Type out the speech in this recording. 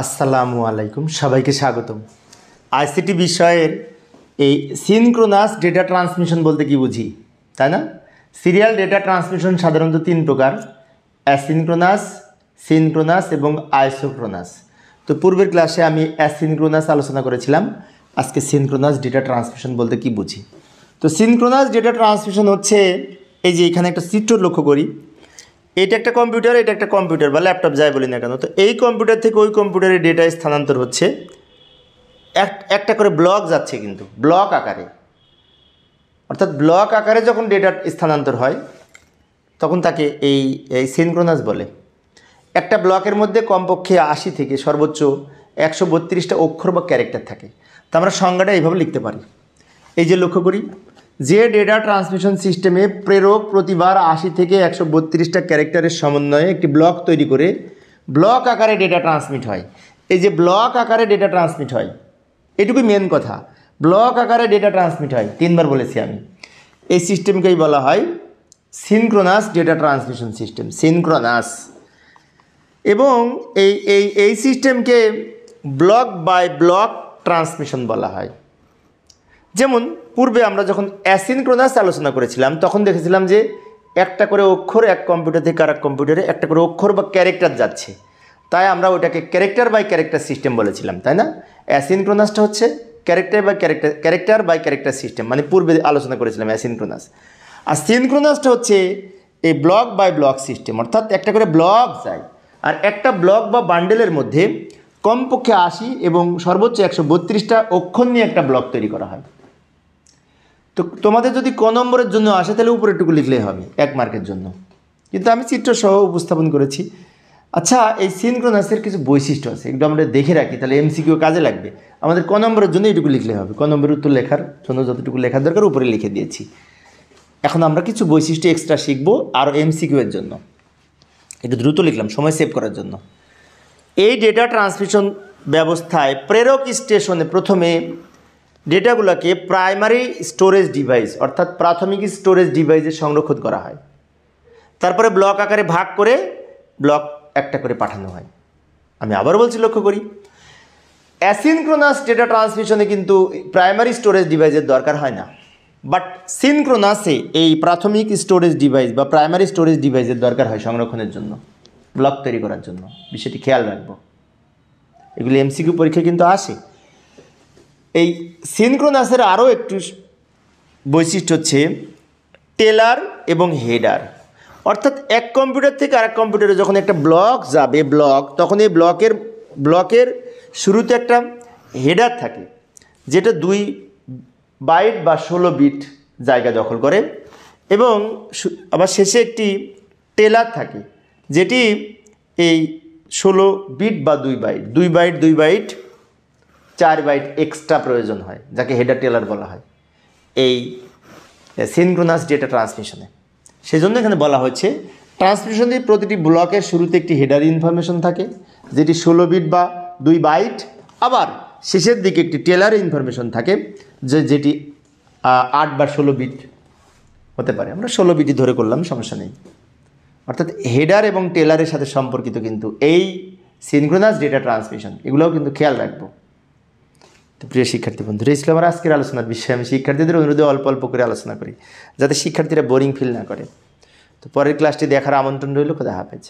আসসালামু আলাইকুম, সবাইকে স্বাগতম। আইসিটি বিষয়ের এই সিনক্রোনাস ডেটা ট্রান্সমিশন বলতে কি বুঝি, তাই না? সিরিয়াল ডেটা ট্রান্সমিশন সাধারণত তিন প্রকার: অ্যাসিনক্রোনাস, সিনক্রোনাস এবং আইসোক্রোনাস। তো পূর্বের ক্লাসে আমি অ্যাসিনক্রোনাস আলোচনা করেছিলাম। আজকে সিনক্রোনাস ডেটা ট্রান্সমিশন বলতে কি বুঝি। তো সিনক্রোনাস ডেটা ট্রান্সমিশন হচ্ছে, এই যে এখানে একটা চিত্র লক্ষ্য করি, এটা একটা কম্পিউটার, এটা একটা কম্পিউটার বা ল্যাপটপ যাই বলি না কেন। তো এই কম্পিউটার থেকে ওই কম্পিউটারে ডেটা স্থানান্তর হচ্ছে, একটা করে ব্লক যাচ্ছে, কিন্তু ব্লক আকারে। অর্থাৎ ব্লক আকারে যখন ডেটা স্থানান্তর হয় তখন তাকে এই সিনক্রোনাস বলে। একটা ব্লকের মধ্যে কমপক্ষে 80 থেকে সর্বোচ্চ 132টা অক্ষর বা ক্যারেক্টার থাকে। তো আমরা সংজ্ঞাটা এইভাবে লিখতে পারি। এই যে লক্ষ্য করি, যে ডেটা ট্রান্সমিশন সিস্টেমে প্রেরক প্রতিবার 80 থেকে 132টা ক্যারেক্টারের সমন্বয়ে একটি ব্লক তৈরি করে ব্লক আকারে ডেটা ট্রান্সমিট হয়। এই যে ব্লক আকারে ডেটা ট্রান্সমিট হয়, এটুকুই মেন কথা। ব্লক আকারে ডেটা ট্রান্সমিট হয়, 3বার বলেছি আমি। এই সিস্টেমকেই বলা হয় synchronous data transmission system, synchronous. এবং এই সিস্টেমকে ব্লক বাই ব্লক ট্রান্সমিশন বলা হয়। যেমন পূর্বে আমরা যখন অ্যাসিনক্রোনাস আলোচনা করেছিলাম তখন দেখেছিলাম যে একটা করে অক্ষর এক কম্পিউটার থেকে আরেক কম্পিউটারে একটা করে অক্ষর বা ক্যারেক্টার যাচ্ছে, তাই আমরা ওটাকে ক্যারেক্টার বাই ক্যারেক্টার সিস্টেম বলেছিলাম, তাই না? অ্যাসিনক্রোনাসটা হচ্ছে ক্যারেক্টার বাই ক্যারেক্টার সিস্টেম, মানে পূর্বে আলোচনা করেছিলাম অ্যাসিনক্রোনাস। আর সিনক্রোনাসটা হচ্ছে এই ব্লক বাই ব্লক সিস্টেম, অর্থাৎ একটা করে ব্লক যায়, আর একটা ব্লক বা বান্ডেলের মধ্যে কমপক্ষে 80 এবং সর্বোচ্চ 132টা অক্ষর নিয়ে একটা ব্লক তৈরি করা হয়। তো তোমাদের যদি ক নম্বরের জন্য আসে তাহলে উপরেরটুকু লিখলেই হবে 1 মার্কের জন্য, কিন্তু আমি চিত্রসহ উপস্থাপন করেছি। আচ্ছা, এই সিনক্রোনাসের কিছু বৈশিষ্ট্য আছে, একটু আমরা দেখে রাখি, তাহলে এমসিকিউ কাজে লাগবে। আমাদের ক নম্বরের জন্য এটুকু লিখলে হবে। ক নম্বরের উত্তর লেখার জন্য যতটুকু লেখার দরকার উপরে লিখে দিয়েছি। এখন আমরা কিছু বৈশিষ্ট্য এক্সট্রা শিখবো আর এমসিকিউ এর জন্য। একটু দ্রুত লিখলাম সময় সেভ করার জন্য। এই ডেটা ট্রান্সমিশন ব্যবস্থায় প্রেরক স্টেশনে প্রথমে ডেটাগুলোকে প্রাইমারি স্টোরেজ ডিভাইস অর্থাৎ প্রাথমিক স্টোরেজ ডিভাইসে সংরক্ষণ করা হয়। তারপরে ব্লক আকারে ভাগ করে ব্লক একটা করে পাঠানো হয়। আমি আবার বলছি, লক্ষ্য করি, অ্যাসিনক্রোনাস ডেটা ট্রান্সমিশনে কিন্তু প্রাইমারি স্টোরেজ ডিভাইসের দরকার হয় না, বাট সিনক্রোনাসে এই প্রাথমিক স্টোরেজ ডিভাইস বা প্রাইমারি স্টোরেজ ডিভাইসের দরকার হয় সংরক্ষণের জন্য, ব্লক তৈরি করার জন্য। বিষয়টি খেয়াল রাখবো, এগুলি এমসিকিউ পরীক্ষায় কিন্তু আসে। এই সিনক্রোনাসের আরও একটু বৈশিষ্ট্য হচ্ছে টেলার এবং হেডার। অর্থাৎ এক কম্পিউটার থেকে আরেক কম্পিউটারে যখন একটা ব্লক যাবে, তখন এই ব্লকের শুরুতে একটা হেডার থাকে, যেটা 2 বাইট বা 16 বিট জায়গা দখল করে, এবং আবার শেষে একটি টেলার থাকে, যেটি এই 16 বিট বা 2 বাইট 4 বাইট এক্সট্রা প্রয়োজন হয়, যাকে হেডার টেলার বলা হয় এই সিনক্রোনাস ডেটা ট্রান্সমিশনে। সেজন্য এখানে বলা হচ্ছে ট্রান্সমিশনে প্রতিটি ব্লকের শুরুতে একটি হেডার ইনফরমেশন থাকে, যেটি 16 বিট বা 2 বাইট, আবার শেষের দিকে একটি টেলার ইনফরমেশন থাকে, যেটি 8 বা 16 বিট হতে পারে। আমরা 16 বিটই ধরে করলাম, সমস্যা নেই। অর্থাৎ হেডার এবং টেলারের সাথে সম্পর্কিত কিন্তু এই সিনক্রোনাস ডেটা ট্রান্সমিশন, এগুলোও কিন্তু খেয়াল রাখবো। তো প্রিয় শিক্ষার্থী বন্ধুরা, এই ছিল আমার আজকের আলোচনার বিষয়ে। আমি শিক্ষার্থীদের অনুরোধে অল্প অল্প করে আলোচনা করি, যাতে শিক্ষার্থীরা বোরিং ফিল না করে। তো পরের ক্লাসটি দেখার আমন্ত্রণ রইল। খোদা হাফেজ।